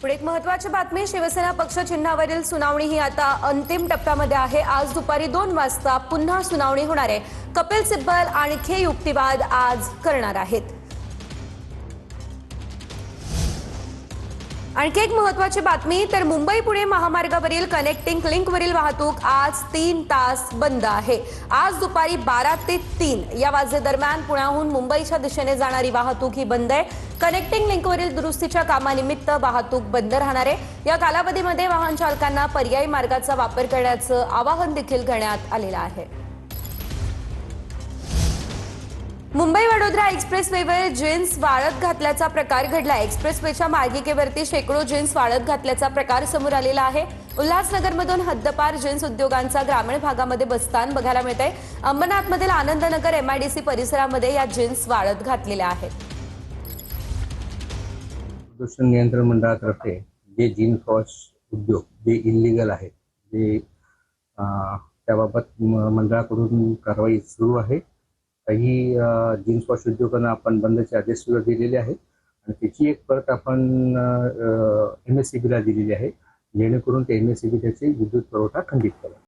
पुढे एक महत्त्वाची बातमी, शिवसेना पक्ष चिन्हावरील सुनावणी ही आता अंतिम टप्प्यामध्ये आहे। आज दुपारी 2 वाजता पुन्हा सुनावणी होणार आहे। कपिल सिब्बल आणखी युक्तिवाद आज करणार आहेत। आणखी एक महत्त्वाची बातमी, तर मुंबई पुणे महामार्गावरील कनेक्टिंग लिंकवरील वाहतूक आज 3 तास बंद आहे। आज दुपारी 12 ते 3 या वाजेदरम्यान पुण्याहून मुंबईच्या दिशेने जाणारी वाहतूक ही बंद आहे। कनेक्टिंग लिंकवरील दुरुस्तीच्या कामानिमित्त वाहतूक बंद राहणार आहे। या कालावधीमध्ये वाहन चालकांना पर्यायी मार्गाचा वापर करण्याचं आवाहन देखील करण्यात आलेलं आहे। मुंबई वडोदरा एक्सप्रेसवेवर जीन्स वाळत घातल्याचा प्रकार घडला। एक्सप्रेसवेच्या मार्गिकेवरती शेकडो जीन्स वाळत घातल्याचा प्रकार समोर आलेला आहे। उल्हासनगरमधून हद्दपार जीन्स उद्योगांचा ग्रामीण भागामध्ये बस्तान बघायला मिळतंय। अंबरनाथमधील आनंदनगर एमआयडीसी परिसरामध्ये या जीन्स वाळत घातलेल्या आहेत। प्रदूषण नियंत्रण मंडळातर्फे जे जीन्स वॉश उद्योग जे इल्लीगल आहेत ते त्याबाबत मंडळाकडून कारवाई सुरू आहे। काही जीन्स वॉश उद्योगांना आपण बंदचे आदेश सुद्धा दिलेले आहेत आणि त्याची एक प्रत आपण MSEBला दिलेली आहे, जेणेकरून ते MSEB त्याची विद्युत पुरवठा खंडित करेल।